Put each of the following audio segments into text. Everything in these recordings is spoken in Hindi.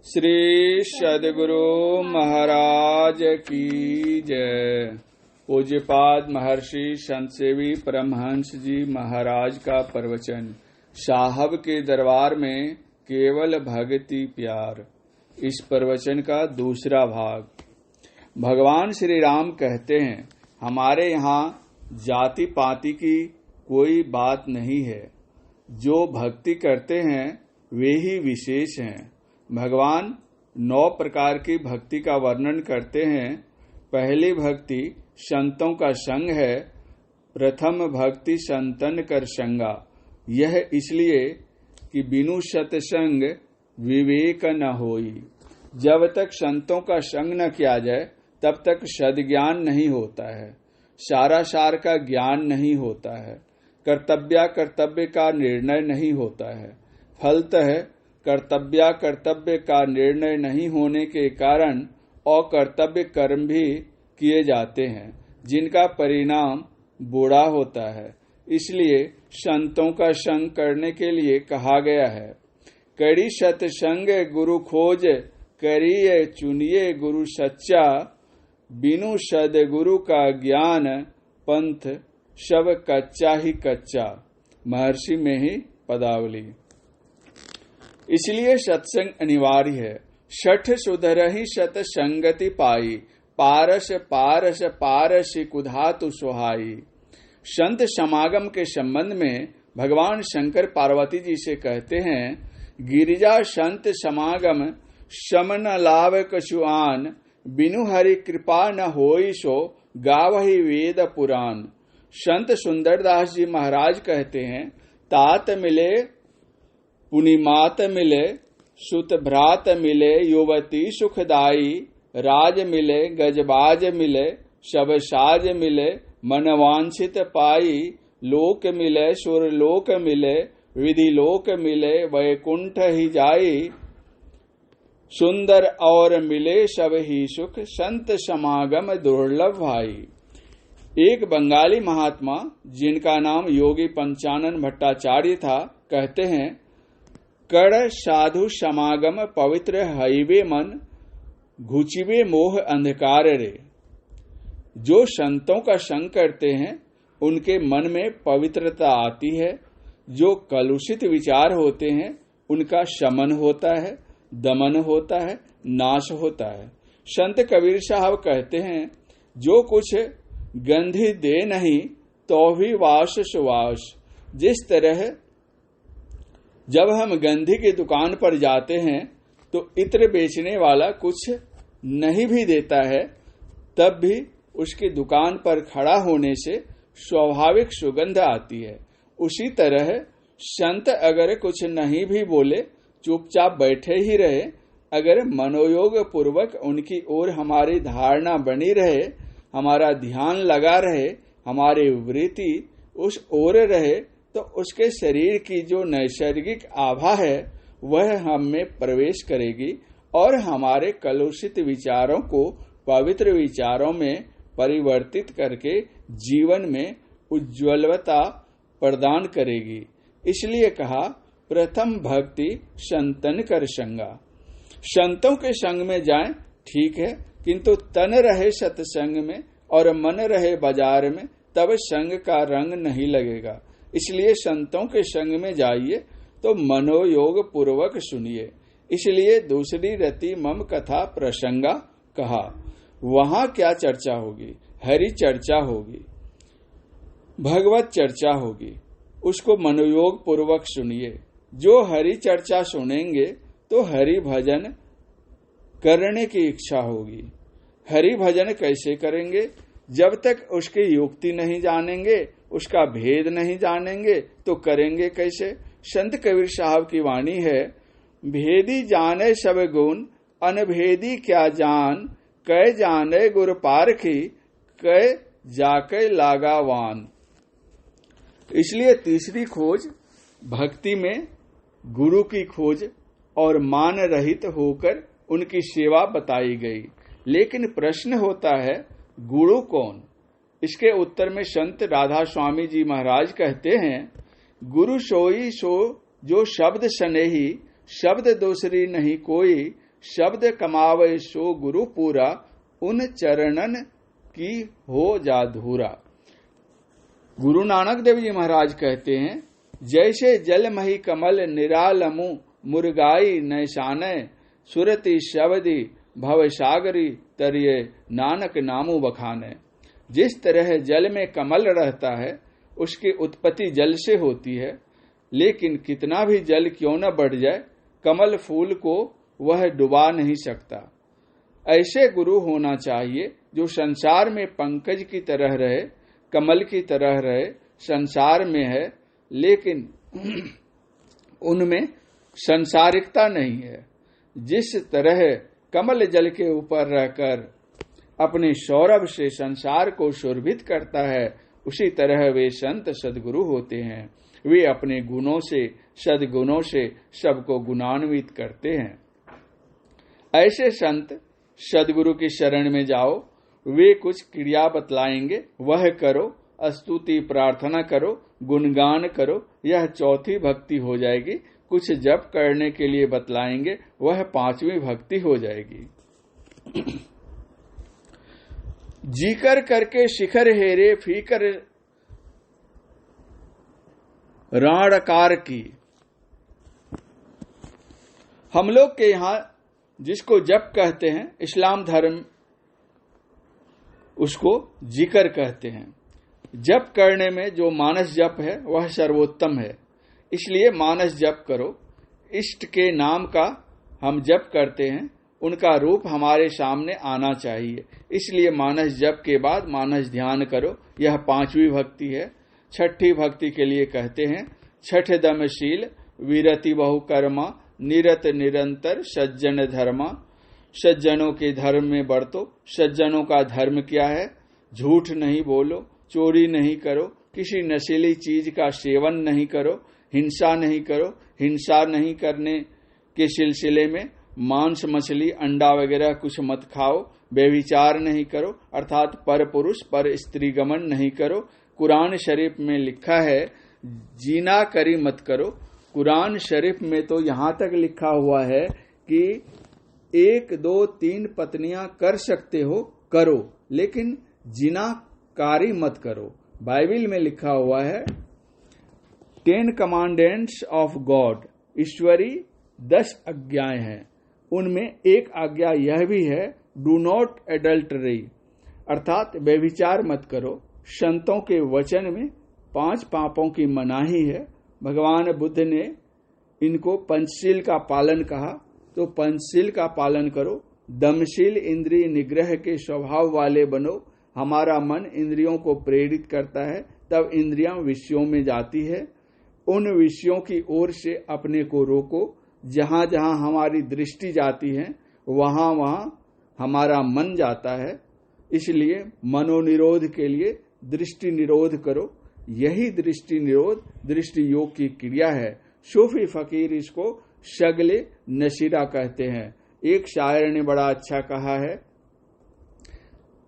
श्री सद्गुरु महाराज की जय। पूज्यपाद महर्षि संत सेवी परमहंस जी महाराज का प्रवचन साहब के दरबार में केवल भक्ति प्यार। इस प्रवचन का दूसरा भाग। भगवान श्री राम कहते हैं, हमारे यहाँ जाति पाति की कोई बात नहीं है। जो भक्ति करते हैं वे ही विशेष हैं। भगवान 9 प्रकार की भक्ति का वर्णन करते हैं। पहली भक्ति संतों का संग है। प्रथम भक्ति संतन कर संगा। यह इसलिए कि बिनु सत्संग विवेक न होई। जब तक संतों का संग न किया जाए तब तक सद्ज्ञान नहीं होता है, सारा सार का ज्ञान नहीं होता है, कर्तव्य का निर्णय नहीं होता है। फलतः कर्तव्य का निर्णय नहीं होने के कारण अकर्तव्य कर्म भी किए जाते हैं, जिनका परिणाम बुरा होता है। इसलिए संतों का संग करने के लिए कहा गया है, करी सत्संग गुरु खोज, करिए चुनिए गुरु सच्चा, बिनु सद्गुरु का ज्ञान पंथ सब कच्चा ही कच्चा। महर्षि में ही पदावली। इसलिए सत्संग अनिवार्य है। शठ सुधरहि सत संगति पाई, पारस पारस पारसी कुधातु सुहाई। संत समागम के संबंध में भगवान शंकर पार्वती जी से कहते हैं, गिरिजा संत समागम समन लाभ कछुआन, बिनु हरि कृपा न होई सो गावहि वेद पुराण। संत सुंदरदास जी महाराज कहते हैं, तात मिले पुनिमात मिले, सुत भ्रात मिले, युवती सुखदाई, राज मिले गजबाज मिले, सब साज मिले, मनवांछित पाई, लोक मिले सुरलोक मिले, विधि लोक मिले, वैकुंठ ही जाई, सुंदर और मिले सब ही सुख, संत समागम दुर्लभ भाई। एक बंगाली महात्मा जिनका नाम योगी पंचानन भट्टाचार्य था, कहते हैं, कड़ साधु समागम पवित्र हईवे मन, घुचिवे मोह अंधकार रे। जो संतों का संग करते हैं उनके मन में पवित्रता आती है। जो कलुषित विचार होते हैं उनका शमन होता है, दमन होता है, नाश होता है। संत कबीर साहब कहते हैं, जो कुछ गंधी दे नहीं तो भी वास सुवास। जिस तरह जब हम गंधी की दुकान पर जाते हैं तो इत्र बेचने वाला कुछ नहीं भी देता है, तब भी उसकी दुकान पर खड़ा होने से स्वाभाविक सुगंध आती है। उसी तरह संत अगर कुछ नहीं भी बोले, चुपचाप बैठे ही रहे, अगर मनोयोग पूर्वक उनकी ओर हमारी धारणा बनी रहे, हमारा ध्यान लगा रहे, हमारी वृत्ति उस ओर रहे, तो उसके शरीर की जो नैसर्गिक आभा है वह हम में प्रवेश करेगी और हमारे कलुषित विचारों को पवित्र विचारों में परिवर्तित करके जीवन में उज्ज्वलता प्रदान करेगी। इसलिए कहा, प्रथम भक्ति संतन कर संगा। संतों के संग में जाएं ठीक है, किंतु तन रहे सत्संग में और मन रहे बाजार में, तब संग का रंग नहीं लगेगा। इसलिए संतों के संग में जाइए तो मनोयोग पूर्वक सुनिए। इसलिए दूसरी रति मम कथा प्रसंगा कहा। वहां क्या चर्चा होगी? हरि चर्चा होगी, भगवत चर्चा होगी। उसको मनोयोग पूर्वक सुनिए। जो हरि चर्चा सुनेंगे तो हरि भजन करने की इच्छा होगी। हरि भजन कैसे करेंगे? जब तक उसकी युक्ति नहीं जानेंगे, उसका भेद नहीं जानेंगे तो करेंगे कैसे? संत कबीर साहब की वाणी है, भेदी जाने सब गुण, अनभेदी क्या जान, कै जाने गुर पारखी, कै जाके लागावान। इसलिए तीसरी खोज भक्ति में गुरु की खोज और मान रहित होकर उनकी सेवा बताई गई। लेकिन प्रश्न होता है, गुरु कौन? इसके उत्तर में संत राधा स्वामी जी महाराज कहते हैं, गुरु सोई सो जो शब्द सनेही, शब्द दूसरी नहीं कोई, शब्द कमावे सो गुरु पूरा, उन चरणन की हो जाधूरा। गुरु नानक देव जी महाराज कहते हैं, जैसे जल मही कमल निरालमु मुरगाई नैशानय, सुरति शबदी भव सागरी तरिये नानक नामु बखाने। जिस तरह जल में कमल रहता है, उसकी उत्पत्ति जल से होती है, लेकिन कितना भी जल क्यों न बढ़ जाए, कमल फूल को वह डुबा नहीं सकता। ऐसे गुरु होना चाहिए जो संसार में पंकज की तरह रहे, कमल की तरह रहे, संसार में है लेकिन उनमें संसारिकता नहीं है। जिस तरह कमल जल के ऊपर रहकर अपने सौरभ से संसार को शोभित करता है, उसी तरह वे संत सद्गुरु होते हैं। वे अपने गुणों से, सद्गुणों से सबको गुणान्वित करते हैं। ऐसे संत सद्गुरु की शरण में जाओ, वे कुछ क्रिया बतलाएंगे, वह करो। स्तुति प्रार्थना करो, गुणगान करो, यह चौथी भक्ति हो जाएगी। कुछ जप करने के लिए बतलाएंगे, वह पांचवी भक्ति हो जाएगी। जीकर करके शिखर हेरे फीकर राणकार की। हम लोग के यहाँ जिसको जप कहते हैं, इस्लाम धर्म उसको जिक्र कहते हैं। जप करने में जो मानस जप है वह सर्वोत्तम है, इसलिए मानस जप करो। इष्ट के नाम का हम जप करते हैं, उनका रूप हमारे सामने आना चाहिए, इसलिए मानस जप के बाद मानस ध्यान करो। यह पांचवी भक्ति है। छठी भक्ति के लिए कहते हैं, छठ दमशील वीरति बहुकर्मा, निरत निरंतर सज्जन धर्मा। सज्जनों के धर्म में बरतो। सज्जनों का धर्म क्या है? झूठ नहीं बोलो, चोरी नहीं करो, किसी नशीली चीज का सेवन नहीं करो, हिंसा नहीं करो। हिंसा नहीं करने के सिलसिले में मांस मछली अंडा वगैरह कुछ मत खाओ। व्यभिचार नहीं करो, अर्थात पर पुरुष पर स्त्री गमन नहीं करो। कुरान शरीफ में लिखा है जीना करी मत करो। कुरान शरीफ में तो यहाँ तक लिखा हुआ है कि 1, 2, 3 पत्नियां कर सकते हो, करो, लेकिन जिनाकारी मत करो। बाइबल में लिखा हुआ है 10 कमांडेंट्स ऑफ गॉड, ईश्वरी 10 आज्ञाएं हैं। उनमें एक आज्ञा यह भी है, डू नॉट एडल्टरी, अर्थात व्यभिचार मत करो। संतों के वचन में 5 पापों की मनाही है। भगवान बुद्ध ने इनको पंचशील का पालन कहा, तो पंचशील का पालन करो। दमशील इंद्रिय निग्रह के स्वभाव वाले बनो। हमारा मन इंद्रियों को प्रेरित करता है, तब इंद्रियां विषयों में जाती है। उन विषयों की ओर से अपने को रोको। जहां जहां हमारी दृष्टि जाती है, वहां वहां हमारा मन जाता है। इसलिए मनोनिरोध के लिए दृष्टि निरोध करो। यही दृष्टि निरोध दृष्टि योग की क्रिया है। सूफी फकीर इसको शगले नशीरा कहते हैं। एक शायर ने बड़ा अच्छा कहा है,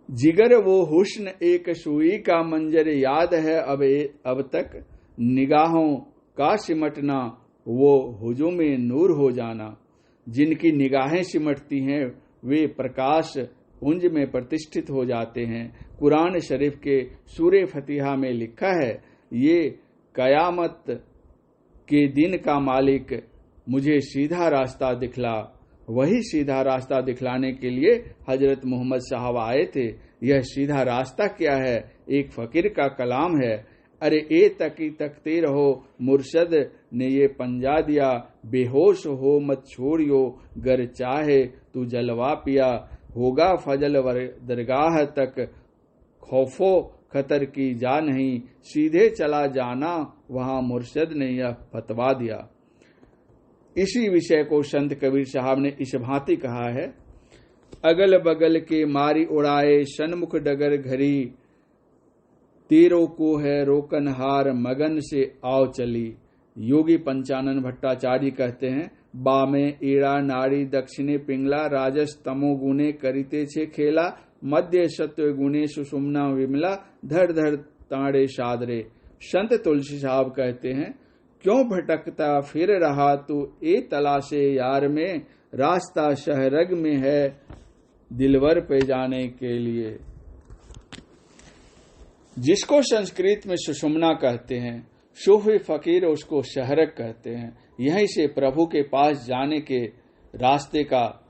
जिगर वो हुस्न एक सुई का मंजर याद है अब तक, निगाहों का सिमटना वो हुजूम-ए नूर हो जाना। जिनकी निगाहें सिमटती हैं वे प्रकाश पुंज में प्रतिष्ठित हो जाते हैं। कुरान शरीफ के सूरे फतिहा में लिखा है, ये कयामत के दिन का मालिक मुझे सीधा रास्ता दिखला। वही सीधा रास्ता दिखलाने के लिए हजरत मोहम्मद साहब आए थे। यह सीधा रास्ता क्या है? एक फकीर का कलाम है, अरे ए तकी तकते रहो, मुर्शद ने ये पंजा दिया, बेहोश हो मत छोड़ियो, गर चाहे तू जलवा पिया, होगा फजल दरगाह तक, खौफो खतर की जा नहीं, सीधे चला जाना, वहां मुर्शद ने यह फतवा दिया। इसी विषय को संत कबीर साहब ने इस भांति कहा है, अगल बगल के मारी उड़ाए, सन्मुख डगर घरी, तेरों को है रोकनहार, मगन से आओ चली। योगी पंचानन भट्टाचार्य कहते हैं, बामे ईड़ा नाड़ी, दक्षिणे पिंगला, राजस तमो गुणे करिते छे खेला, मध्य सत्व गुणे सुषुम्ना विमला, धर धर ताड़े सादरे। संत तुलसी साहब कहते हैं, क्यों भटकता फिर रहा तू ए तलाशे यार में, रास्ता शहरग में है दिलवर पे जाने के लिए। जिसको संस्कृत में सुषुम्ना कहते हैं, सूफी फकीर उसको शहरग कहते हैं। यहीं से प्रभु के पास जाने के रास्ते का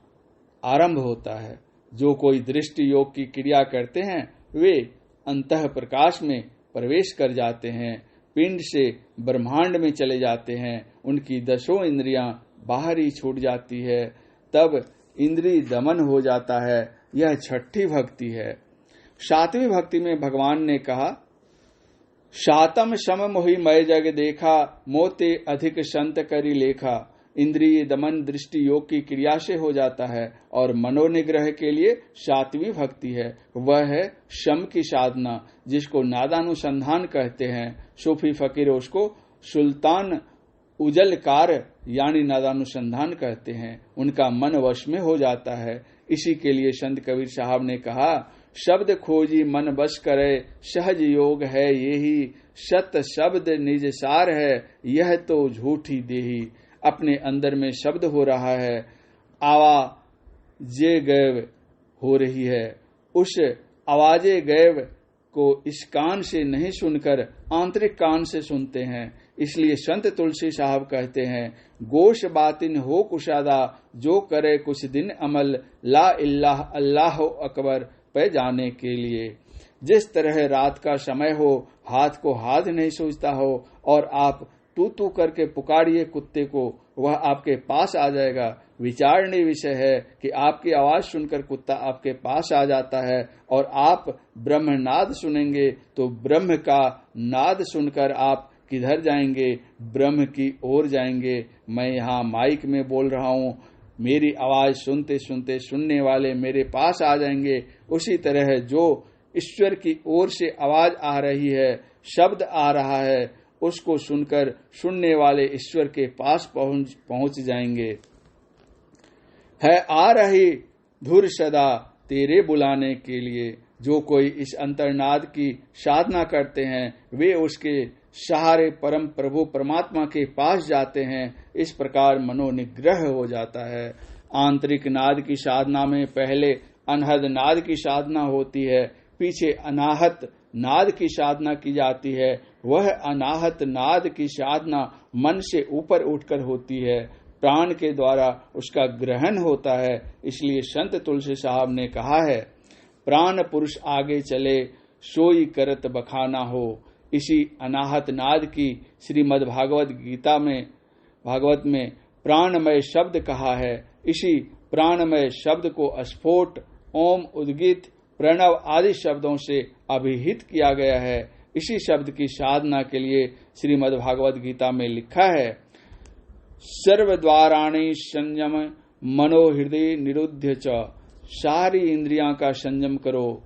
आरंभ होता है। जो कोई दृष्टि योग की क्रिया करते हैं वे अंतः प्रकाश में प्रवेश कर जाते हैं, पिंड से ब्रह्मांड में चले जाते हैं, उनकी 10 इंद्रियां बाहर ही छूट जाती है, तब इंद्रिय दमन हो जाता है। यह छठी भक्ति है। 7वीं भक्ति में भगवान ने कहा, शातम शम मोहि मय जग देखा, मोते अधिक संत करी लेखा। इंद्रिय दमन दृष्टि योग की क्रिया से हो जाता है और मनोनिग्रह के लिए 7वीं भक्ति है। वह है शम की साधना, जिसको नादानुसंधान कहते हैं। सूफी फकीर उसको सुल्तान उजलकार यानी नादानुसंधान कहते हैं। उनका मन वश में हो जाता है। इसी के लिए संत कबीर साहब ने कहा, शब्द खोजी मन बस करे, सहज योग है यही, सत शब्द निज सार है, यह तो झूठी देही। अपने अंदर में शब्द हो रहा है, आवाजे गैव हो रही है। उस आवाजे गैव को इस कान से नहीं सुनकर आंतरिक कान से सुनते हैं। इसलिए संत तुलसी साहब कहते हैं, गोश बातिन हो कुशादा, जो करे कुछ दिन अमल, ला इल्लाह अल्लाह अकबर पे जाने के लिए। जिस तरह रात का समय हो, हाथ को हाथ नहीं सूझता हो और आप तू तू करके पुकारिए कुत्ते को, वह आपके पास आ जाएगा। विचारणीय विषय है कि आपकी आवाज सुनकर कुत्ता आपके पास आ जाता है और आप ब्रह्म नाद सुनेंगे तो ब्रह्म का नाद सुनकर आप किधर जाएंगे? ब्रह्म की ओर जाएंगे। मैं यहाँ माइक में बोल रहा हूँ, मेरी आवाज सुनते सुनते सुनने वाले मेरे पास आ जाएंगे। उसी तरह जो ईश्वर की ओर से आवाज आ रही है, शब्द आ रहा है, उसको सुनकर सुनने वाले ईश्वर के पास पहुंच जाएंगे। है आ रही धुर सदा तेरे बुलाने के लिए। जो कोई इस अंतर्नाद की साधना करते हैं वे उसके सहारे परम प्रभु परमात्मा के पास जाते हैं। इस प्रकार मनोनिग्रह हो जाता है। आंतरिक नाद की साधना में पहले अनहद नाद की साधना होती है, पीछे अनाहत नाद की साधना की जाती है। वह अनाहत नाद की साधना मन से ऊपर उठकर होती है, प्राण के द्वारा उसका ग्रहण होता है। इसलिए संत तुलसी साहब ने कहा है, प्राण पुरुष आगे चले सोई करत बखाना हो। इसी अनाहत नाद की श्रीमद् भागवत में प्राणमय शब्द कहा है। इसी प्राणमय शब्द को स्फोट, ओम, उद्गीत, प्रणव आदि शब्दों से अभिहित किया गया है। इसी शब्द की साधना के लिए श्रीमद् भागवत गीता में लिखा है, सर्वद्वाराणि संयम मनो हृदय निरुद्ध च। सारी इंद्रियां का संयम करो,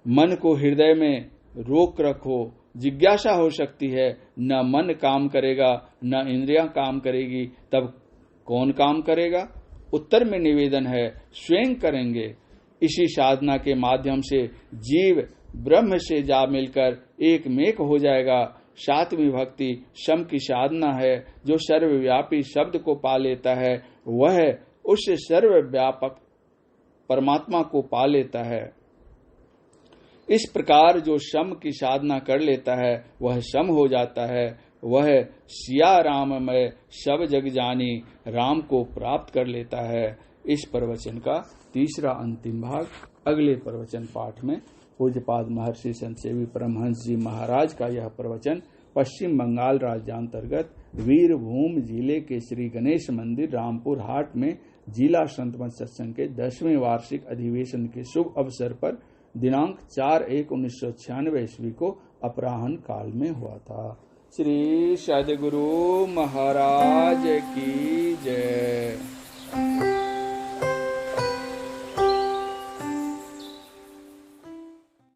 मन को हृदय में रोक रखो। जिज्ञासा हो सकती है, न मन काम करेगा न इंद्रियां काम करेगी, तब कौन काम करेगा? उत्तर में निवेदन है, स्वयं करेंगे। इसी साधना के माध्यम से जीव ब्रह्म से जा मिलकर एक मेक हो जाएगा। 7वीं भक्ति शम की साधना है। जो सर्वव्यापी शब्द को पा लेता है वह उस सर्वव्यापक परमात्मा को पा लेता है। इस प्रकार जो शम की साधना कर लेता है वह शम हो जाता है। वह सिया राममय सब जग जानी, राम को प्राप्त कर लेता है। इस प्रवचन का तीसरा अंतिम भाग अगले प्रवचन पाठ में पूज्यपाद महर्षि संत सेवी परमहंस जी महाराज का यह प्रवचन पश्चिम बंगाल राज्यांतर्गत वीरभूम जिले के श्री गणेश मंदिर रामपुर हाट में जिला संत मत सत्संग के 10वें वार्षिक अधिवेशन के शुभ अवसर पर दिनांक 4/1/1996 ईस्वी को अपराह्न काल में हुआ था। श्री सद्गुरु महाराज की जय।